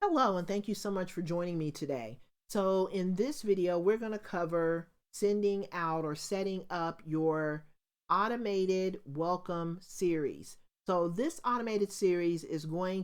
Hello, and thank you so much for joining me today. So in this video, we're going to cover sending out or setting up your automated welcome series. So this automated series is we're going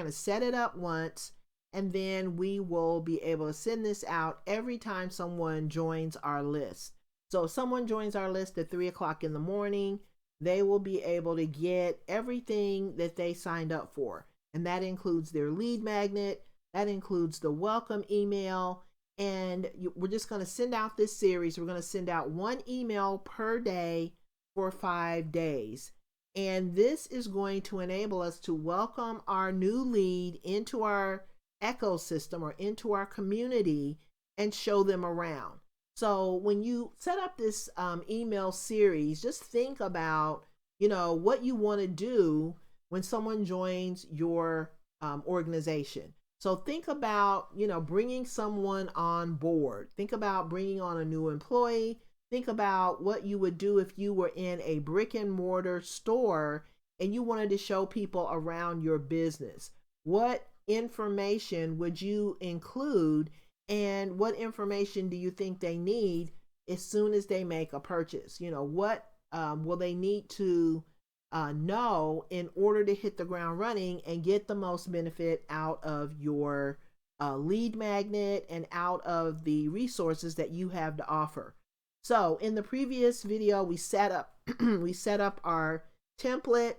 to set it up once, and then we will be able to send this out every time someone joins our list. So if someone joins our list at 3 o'clock in the morning, they will be able to get everything that they signed up for, and that includes their lead magnet, that includes the welcome email, and we're just going to send out this series. We're going to send out one email per day for 5 days. And this is going to enable us to welcome our new lead into our ecosystem or into our community and show them around. So when you set up this email series, just think about, what you want to do when someone joins your organization. So think about, bringing someone on board. Think about bringing on a new employee. Think about what you would do if you were in a brick and mortar store and you wanted to show people around your business. What information would you include, and what information do you think they need as soon as they make a purchase? What will they need to know in order to hit the ground running and get the most benefit out of your lead magnet and out of the resources that you have to offer? So in the previous video, we set up we set up our template.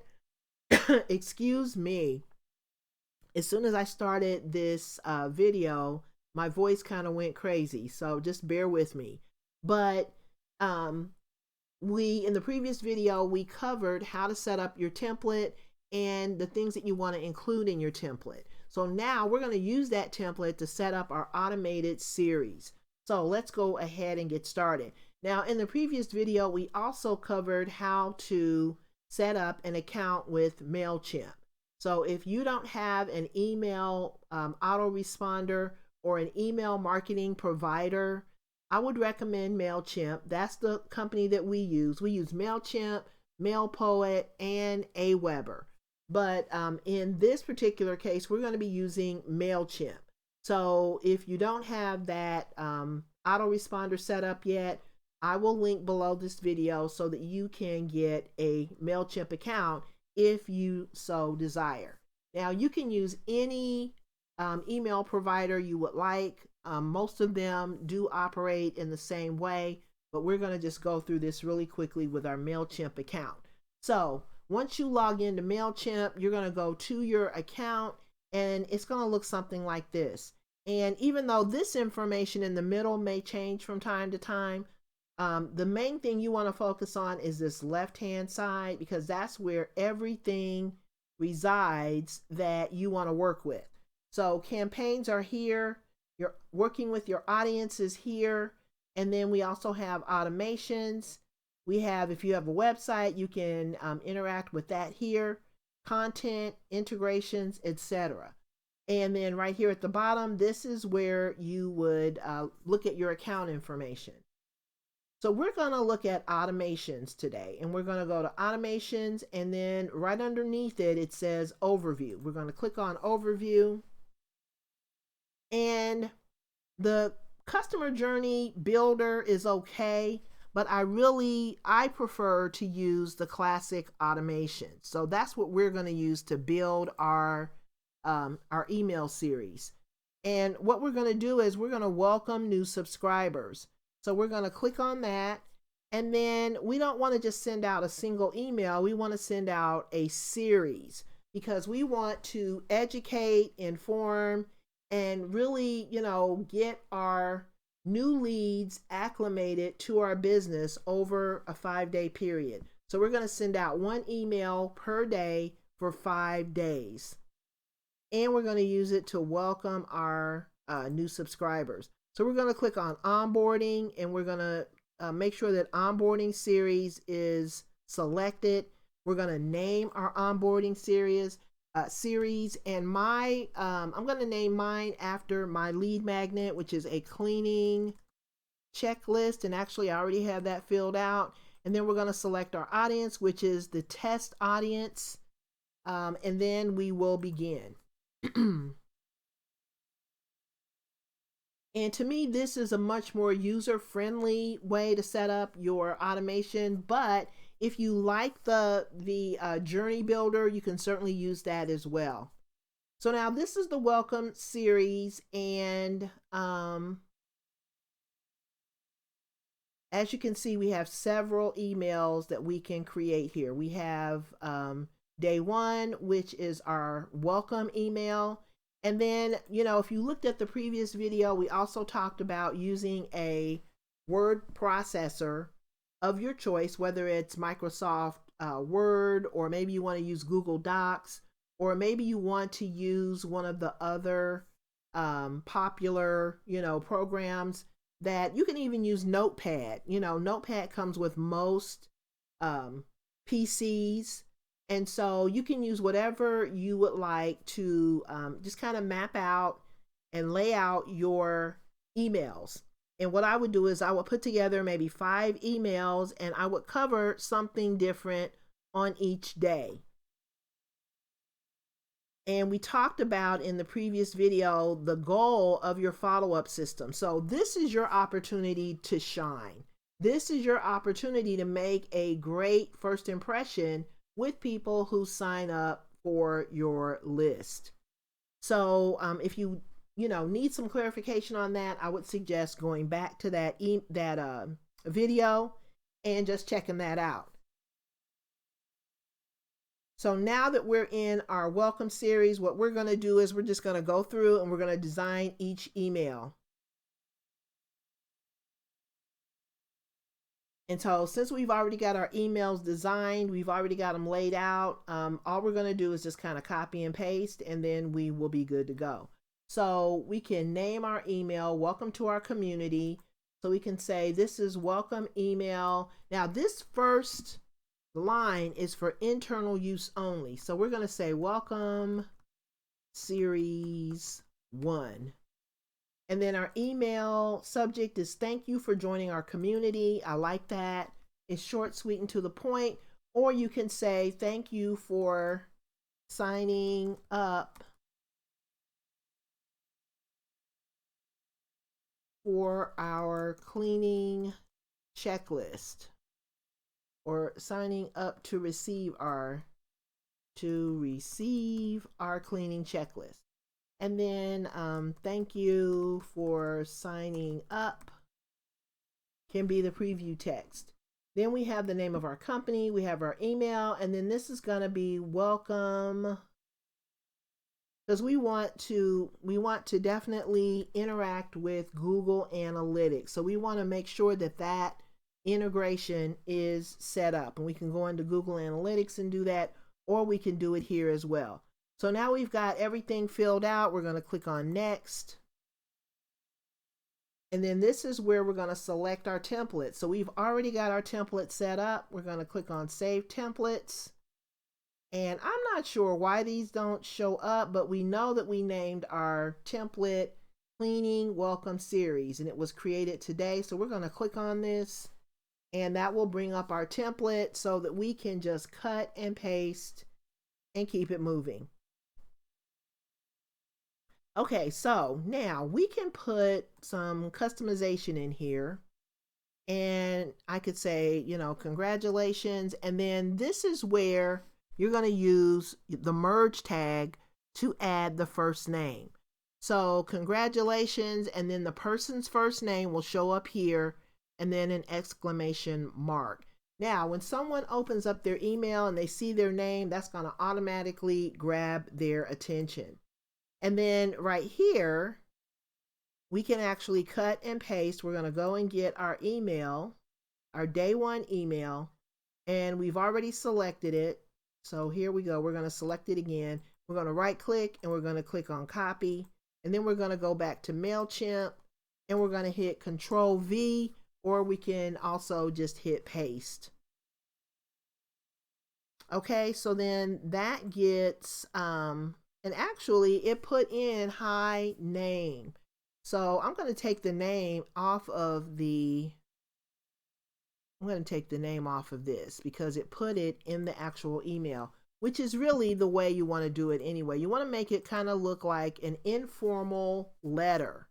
Excuse me. As soon as I started this video, my voice kind of went crazy, so just bear with me. But in the previous video, we covered how to set up your template and the things that you want to include in your template. So now we're going to use that template to set up our automated series. So let's go ahead and get started. Now, in the previous video, we also covered how to set up an account with Mailchimp. So if you don't have an email autoresponder or an email marketing provider, I would recommend Mailchimp. That's the company that we use. We use Mailchimp, MailPoet, and Aweber. But in this particular case, we're going to be using Mailchimp. So if you don't have that autoresponder set up yet, I will link below this video so that you can get a Mailchimp account if you so desire. Now, you can use any email provider you would like. Most of them do operate in the same way, but we're going to just go through this really quickly with our Mailchimp account. So once you log into Mailchimp, you're going to go to your account, and it's going to look something like this. And even though this information in the middle may change from time to time, the main thing you want to focus on is this left-hand side, because that's where everything resides that you want to work with. So campaigns are here. You're working with your audiences here. And then we also have automations. We have, if you have a website, you can interact with that here. Content, integrations, etc. And then right here at the bottom, this is where you would look at your account information. So we're going to look at automations today, and we're going to go to automations, and then right underneath it, it says overview. We're going to click on overview, and the customer journey builder is okay, but I prefer to use the classic automation. So that's what we're going to use to build our email series. And what we're going to do is we're going to welcome new subscribers. So we're going to click on that. And then we don't want to just send out a single email. We want to send out a series, because we want to educate, inform, and really, get our new leads acclimated to our business over a 5-day period. So we're going to send out one email per day for 5 days. And we're going to use it to welcome our new subscribers. So we're going to click on onboarding, and we're going to make sure that onboarding series is selected. We're going to name our onboarding series, and I'm going to name mine after my lead magnet, which is a cleaning checklist. And actually, I already have that filled out. And then we're going to select our audience, which is the test audience. And then we will begin. And to me, this is a much more user-friendly way to set up your automation. But if you like the journey builder, you can certainly use that as well. So now this is the welcome series, and as you can see, we have several emails that we can create here. We have day one, which is our welcome email. And then, if you looked at the previous video, we also talked about using a word processor of your choice, whether it's Microsoft Word, or maybe you want to use Google Docs, or maybe you want to use one of the other popular, programs that you can even use. Notepad. Notepad comes with most PCs. And so you can use whatever you would like to just kind of map out and lay out your emails. And what I would do is I would put together maybe 5 emails, and I would cover something different on each day. And we talked about in the previous video the goal of your follow-up system. So this is your opportunity to shine. This is your opportunity to make a great first impression with people who sign up for your list. So if you need some clarification on that, I would suggest going back to that video and just checking that out. So now that we're in our welcome series, what we're going to do is we're just going to go through and we're going to design each email. And so since we've already got our emails designed, we've already got them laid out, all we're going to do is just kind of copy and paste, and then we will be good to go. So we can name our email, welcome to our community. So we can say this is welcome email. Now this first line is for internal use only. So we're going to say welcome series 1. And then our email subject is thank you for joining our community. I like that. It's short, sweet, and to the point. Or you can say thank you for signing up for our cleaning checklist, or signing up to receive our cleaning checklist. And then thank you for signing up can be the preview text. Then we have the name of our company, we have our email, and then this is going to be welcome, because we want to definitely interact with Google Analytics. So we want to make sure that integration is set up, and we can go into Google Analytics and do that, or we can do it here as well. So now we've got everything filled out. We're going to click on next. And then this is where we're going to select our template. So we've already got our template set up. We're going to click on Save Templates. And I'm not sure why these don't show up, but we know that we named our template Cleaning Welcome Series, and it was created today. So we're going to click on this, and that will bring up our template so that we can just cut and paste and keep it moving. Okay, so now we can put some customization in here, and I could say, congratulations. And then this is where you're going to use the merge tag to add the first name. So congratulations, and then the person's first name will show up here, and then an exclamation mark. Now, when someone opens up their email and they see their name, that's going to automatically grab their attention. And then right here, we can actually cut and paste. We're going to go and get our email, our day 1 email, and we've already selected it. So here we go. We're going to select it again. We're going to right click, and we're going to click on copy. And then we're going to go back to Mailchimp, and we're going to hit Control V, or we can also just hit paste. Okay, so then that gets, and actually it put in hi name. So I'm going to take the name off of this because it put it in the actual email, which is really the way you want to do it anyway. You want to make it kind of look like an informal letter.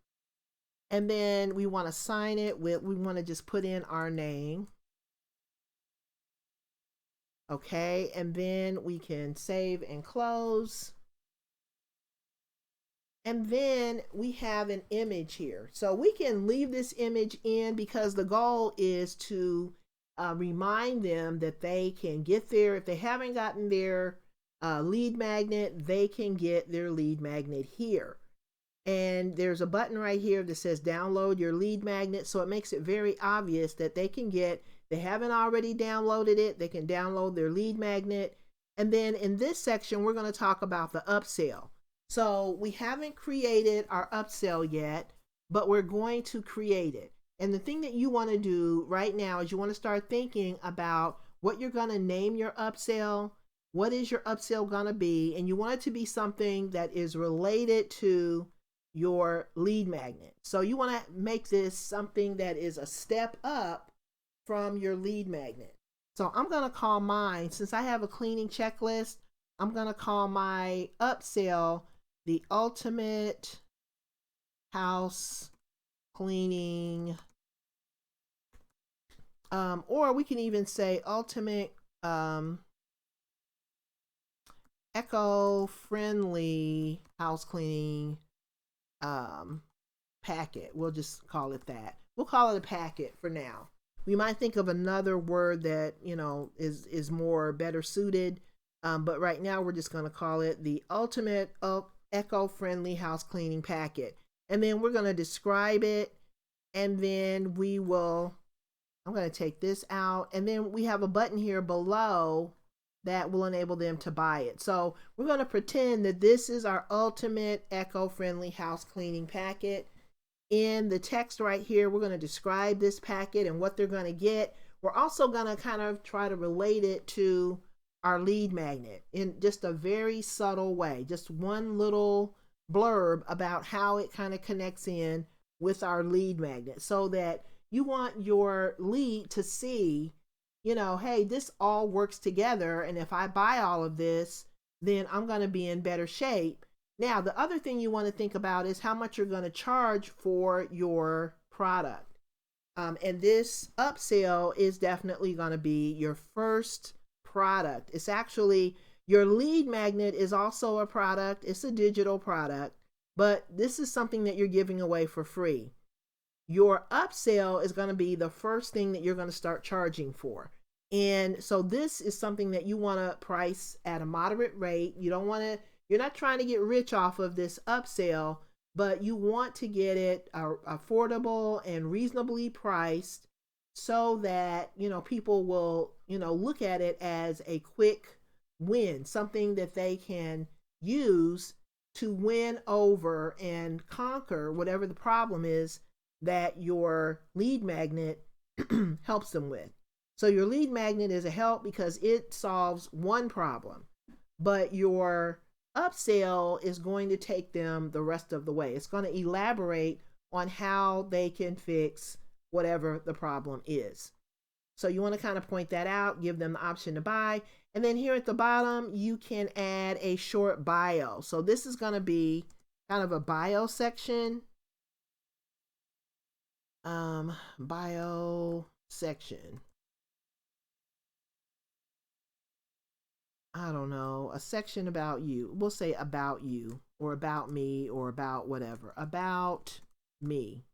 And then we want to sign it with, we want to just put in our name. Okay, and then we can save and close. And then we have an image here. So we can leave this image in because the goal is to remind them that they can get there. If they haven't gotten their lead magnet, they can get their lead magnet here. And there's a button right here that says download your lead magnet. So it makes it very obvious that they can get, they haven't already downloaded it, they can download their lead magnet. And then in this section, we're going to talk about the upsell. So we haven't created our upsell yet, but we're going to create it. And the thing that you want to do right now is you want to start thinking about what you're going to name your upsell. What is your upsell going to be? And you want it to be something that is related to your lead magnet. So you want to make this something that is a step up from your lead magnet. So I'm going to call mine, since I have a cleaning checklist, I'm going to call my upsell the ultimate house cleaning, or we can even say ultimate eco-friendly house cleaning packet. We'll just call it that. We'll call it a packet for now. We might think of another word that, you know, is more better suited. But right now we're just going to call it the ultimate eco-friendly house cleaning packet. And then we're going to describe it. And then we will, I'm going to take this out. And then we have a button here below that will enable them to buy it. So we're going to pretend that this is our ultimate eco-friendly house cleaning packet. In the text right here, we're going to describe this packet and what they're going to get. We're also going to kind of try to relate it to our lead magnet in just a very subtle way. Just one little blurb about how it kind of connects in with our lead magnet, so that you want your lead to see, you know, hey, this all works together. And if I buy all of this, then I'm going to be in better shape. Now, the other thing you want to think about is how much you're going to charge for your product. And this upsell is definitely going to be your first product. It's actually, your lead magnet is also a product. It's a digital product, but this is something that you're giving away for free. Your upsell is going to be the first thing that you're going to start charging for. And so this is something that you want to price at a moderate rate. You don't want to, you're not trying to get rich off of this upsell, but you want to get it affordable and reasonably priced, so that, you know, people will, you know, look at it as a quick win, something that they can use to win over and conquer whatever the problem is that your lead magnet helps them with. So your lead magnet is a help because it solves one problem, but your upsell is going to take them the rest of the way. It's going to elaborate on how they can fix whatever the problem is. So you want to kind of point that out, give them the option to buy. And then here at the bottom, you can add a short bio. So this is going to be kind of a bio section. Bio section. I don't know, a section about you. We'll say about you, or about me, or about whatever. About me.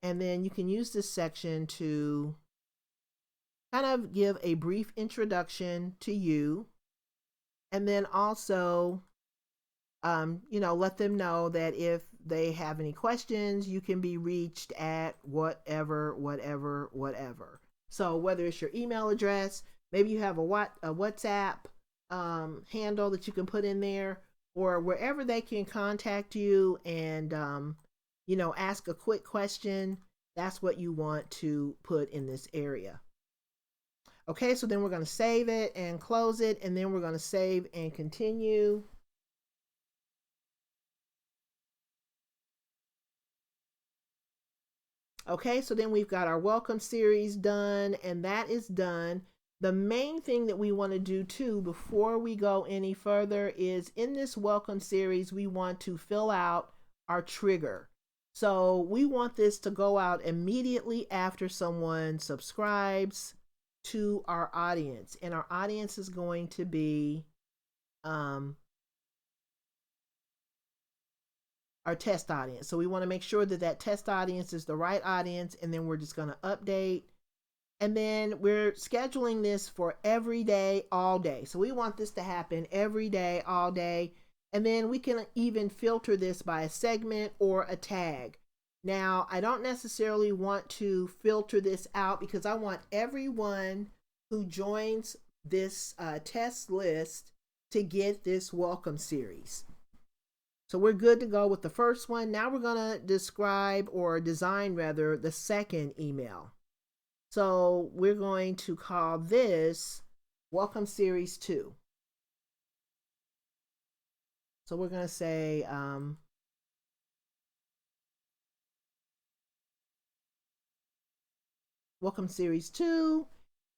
And then you can use this section to kind of give a brief introduction to you. And then also, you know, let them know that if they have any questions, you can be reached at whatever. So whether it's your email address, maybe you have a WhatsApp handle that you can put in there, or wherever they can contact you and, you know, ask a quick question. That's what you want to put in this area. Okay, so then we're going to save it and close it, and then we're going to save and continue. Okay, so then we've got our welcome series done, and that is done. The main thing that we want to do too before we go any further is, in this welcome series, we want to fill out our trigger. So we want this to go out immediately after someone subscribes to our audience. And our audience is going to be um, our test audience. So we want to make sure that that test audience is the right audience. And then we're just going to update. And then we're scheduling this for every day, all day. So we want this to happen every day, all day. And then we can even filter this by a segment or a tag. Now, I don't necessarily want to filter this out because I want everyone who joins this test list to get this welcome series. So we're good to go with the first one. Now we're going to describe or design rather the second email. So we're going to call this Welcome Series 2. So we're going to say Welcome Series 2.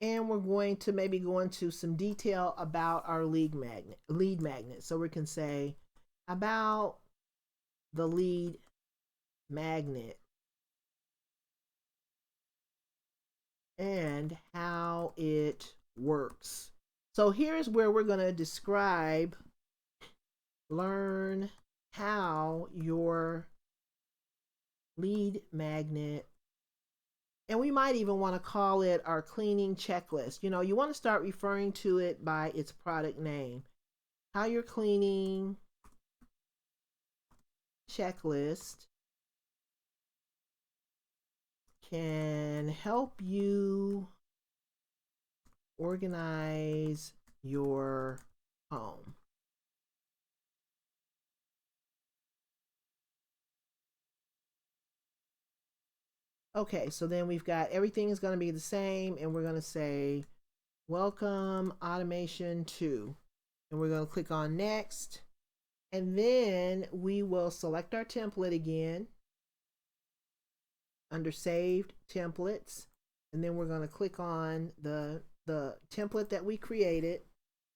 And we're going to maybe go into some detail about our lead magnet. So we can say about the lead magnet and how it works. So here's where we're going to describe, learn how your lead magnet, and we might even want to call it our cleaning checklist. You know, you want to start referring to it by its product name. How your cleaning checklist can help you organize your home. Okay, so then we've got everything is going to be the same, and we're going to say welcome automation 2, and we're going to click on next, and then we will select our template again under saved templates, and then we're going to click on the template that we created.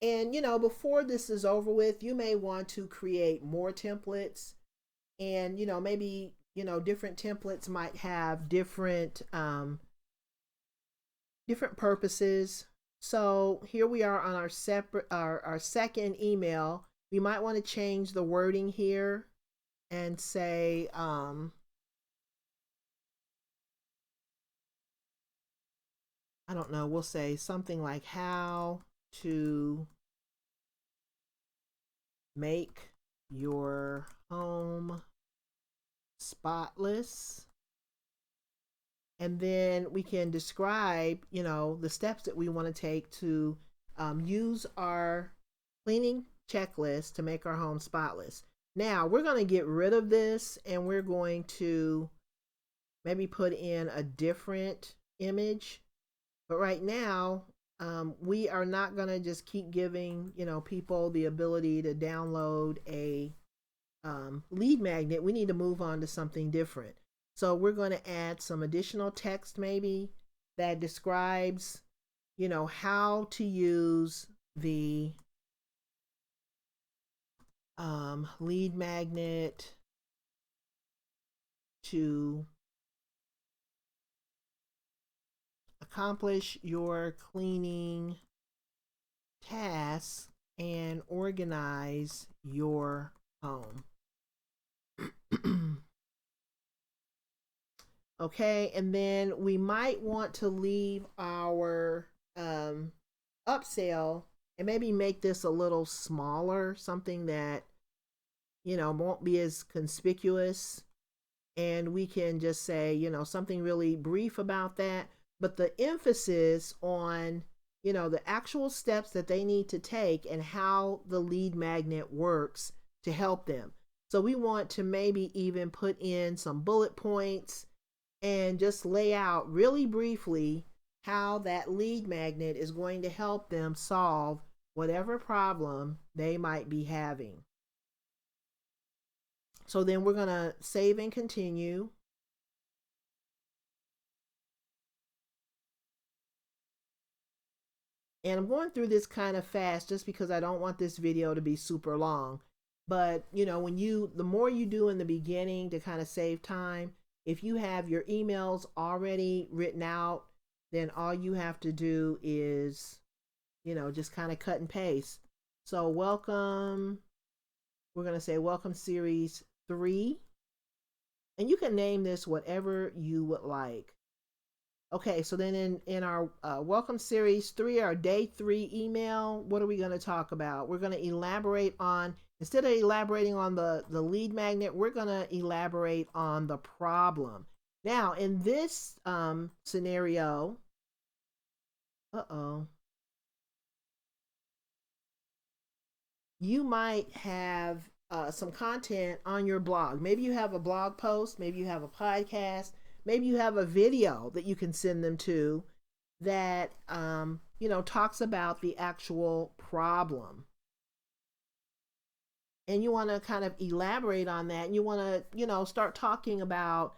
And you know, before this is over with, you may want to create more templates, and you know, maybe different templates might have different different purposes. So here we are on our separate our second email. We might want to change the wording here and say I don't know, we'll say something like how to make your home spotless. And then we can describe, the steps that we want to take to use our cleaning checklist to make our home spotless. Now we're going to get rid of this, and we're going to maybe put in a different image. But right now, we are not going to just keep giving, people the ability to download a lead magnet. We need to move on to something different. So we're going to add some additional text maybe that describes, how to use the lead magnet to accomplish your cleaning tasks and organize your home. Okay, and then we might want to leave our upsell and maybe make this a little smaller, something that won't be as conspicuous, and we can just say something really brief about that, but the emphasis on the actual steps that they need to take and how the lead magnet works to help them. So we want to maybe even put in some bullet points and just lay out really briefly how that lead magnet is going to help them solve whatever problem they might be having. So then we're going to save and continue. And I'm going through this kind of fast just because I don't want this video to be super long. But the more you do in the beginning to kind of save time, if you have your emails already written out, then all you have to do is, just kind of cut and paste. So welcome, we're going to say welcome series 3, and you can name this whatever you would like. Okay, so then in our welcome series 3, our day 3 email, what are we going to talk about? We're going to elaborate on, instead of elaborating on the lead magnet, we're going to elaborate on the problem. Now, in this scenario, you might have some content on your blog. Maybe you have a blog post, maybe you have a podcast, maybe you have a video that you can send them to that talks about the actual problem. And you want to kind of elaborate on that, and you want to start talking about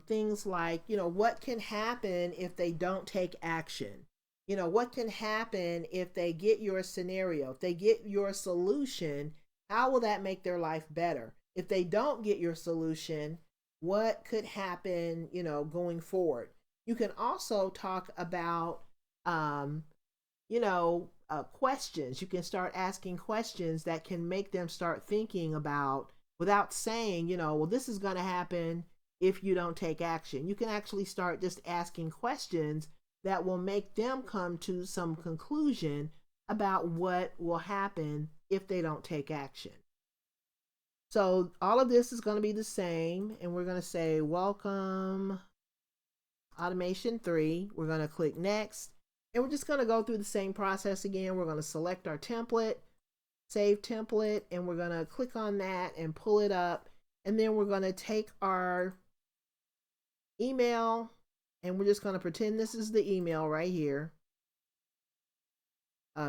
things like what can happen if they don't take action. What can happen if they get your scenario, if they get your solution, how will that make their life better? If they don't get your solution, what could happen going forward? You can also talk about questions. You can start asking questions that can make them start thinking about, without saying, well, this is going to happen if you don't take action. You can actually start just asking questions that will make them come to some conclusion about what will happen if they don't take action. So all of this is going to be the same, and we're going to say welcome automation 3. We're going to click next, and we're just going to go through the same process again. We're going to select our template, save template, and we're going to click on that and pull it up, and then we're going to take our email, and we're just going to pretend this is the email right here.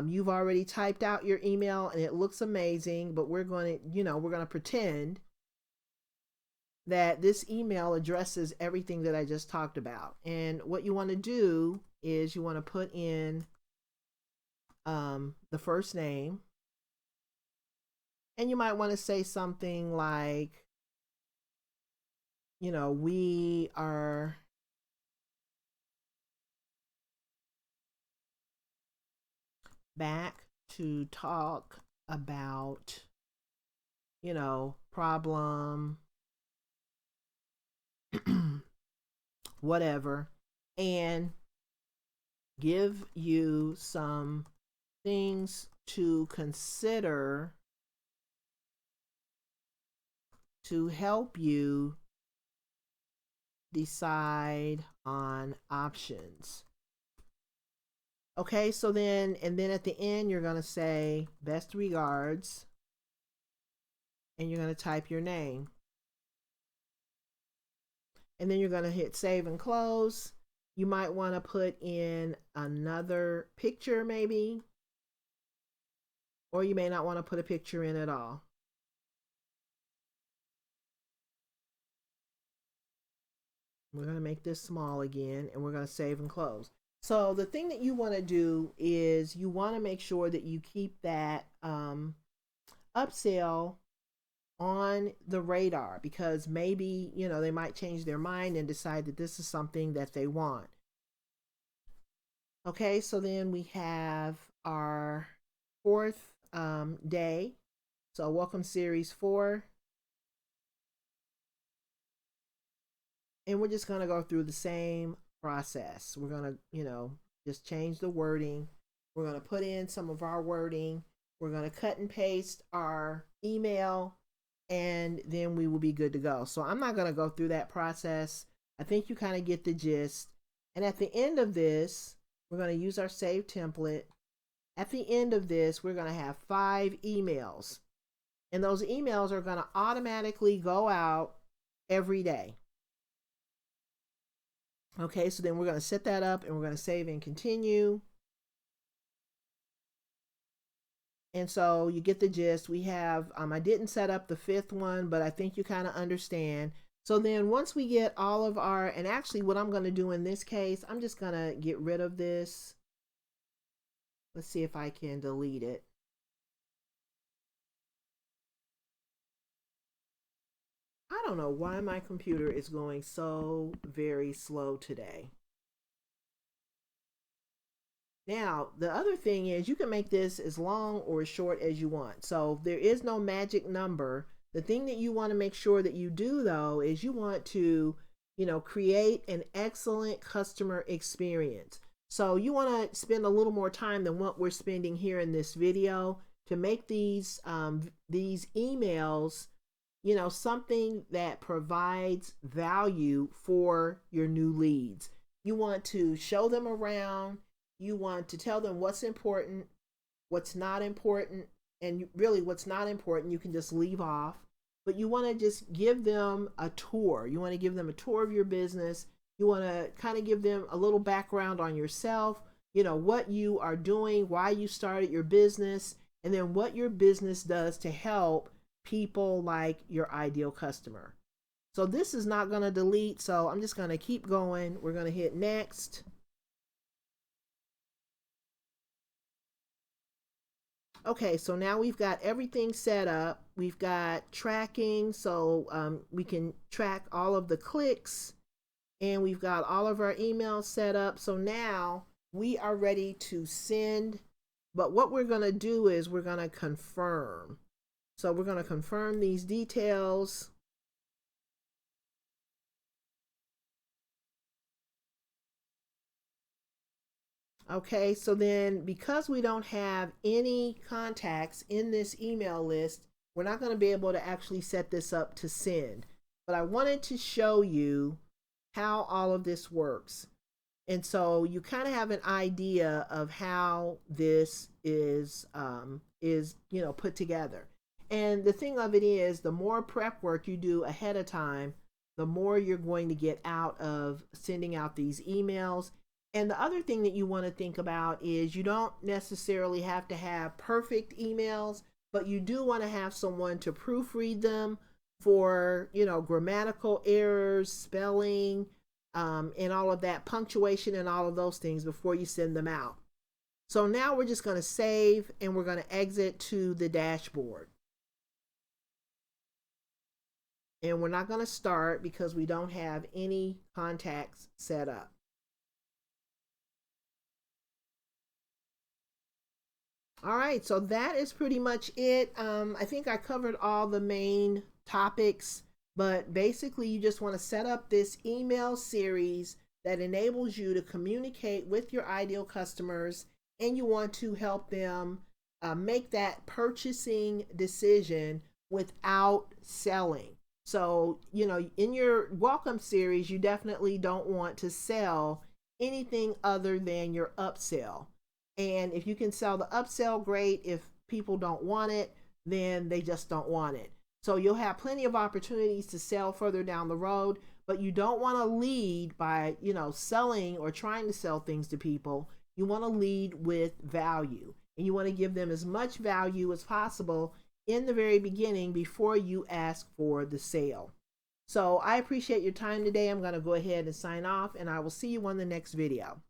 You've already typed out your email and it looks amazing, but we're going to pretend that this email addresses everything that I just talked about. And what you want to do is you want to put in the first name, and you might want to say something like, we are back to talk about, problem, whatever, and give you some things to consider to help you decide on options. Okay, so then at the end, you're going to say best regards, and you're going to type your name. And then you're going to hit save and close. You might want to put in another picture maybe, or you may not want to put a picture in at all. We're going to make this small again, and we're going to save and close. So the thing that you want to do is you want to make sure that you keep that upsell on the radar, because maybe they might change their mind and decide that this is something that they want. Okay, so then we have our 4th day. So welcome series 4. And we're just going to go through the same process. We're going to, just change the wording. We're going to put in some of our wording. We're going to cut and paste our email, and then we will be good to go. So I'm not going to go through that process. I think you kind of get the gist. And at the end of this, we're going to use our save template. At the end of this, we're going to have 5 emails. And those emails are going to automatically go out every day. Okay, so then we're going to set that up, and we're going to save and continue. And so you get the gist. We have, I didn't set up the 5th one, but I think you kind of understand. So then once we get all of our, and actually what I'm going to do in this case, I'm just going to get rid of this. Let's see if I can delete it. I don't know why my computer is going so very slow today. Now, the other thing is you can make this as long or as short as you want. So there is no magic number. The thing that you want to make sure that you do though is you want to, create an excellent customer experience. So you want to spend a little more time than what we're spending here in this video to make these emails, something that provides value for your new leads. You want to show them around. You want to tell them what's important, what's not important, and really what's not important you can just leave off. But you want to just give them a tour. You want to give them a tour of your business. You want to kind of give them a little background on yourself, what you are doing, why you started your business, and then what your business does to help people like your ideal customer. So this is not going to delete, so I'm just going to keep going. We're going to hit next. Okay, so now we've got everything set up. We've got tracking, so we can track all of the clicks, and we've got all of our emails set up. So now we are ready to send, but what we're going to do is we're going to confirm. So we're going to confirm these details. Okay, so then because we don't have any contacts in this email list, we're not going to be able to actually set this up to send. But I wanted to show you how all of this works. And so you kind of have an idea of how this is put together. And the thing of it is, the more prep work you do ahead of time, the more you're going to get out of sending out these emails. And the other thing that you want to think about is you don't necessarily have to have perfect emails, but you do want to have someone to proofread them for, grammatical errors, spelling, and all of that, punctuation and all of those things before you send them out. So now we're just going to save and we're going to exit to the dashboard. And we're not going to start because we don't have any contacts set up. All right, so that is pretty much it. I think I covered all the main topics, but basically you just want to set up this email series that enables you to communicate with your ideal customers, and you want to help them make that purchasing decision without selling. So, in your welcome series, you definitely don't want to sell anything other than your upsell. And if you can sell the upsell, great. If people don't want it, then they just don't want it. So you'll have plenty of opportunities to sell further down the road, but you don't want to lead by, selling or trying to sell things to people. You want to lead with value, and you want to give them as much value as possible in the very beginning before you ask for the sale. So I appreciate your time today. I'm going to go ahead and sign off, and I will see you on the next video.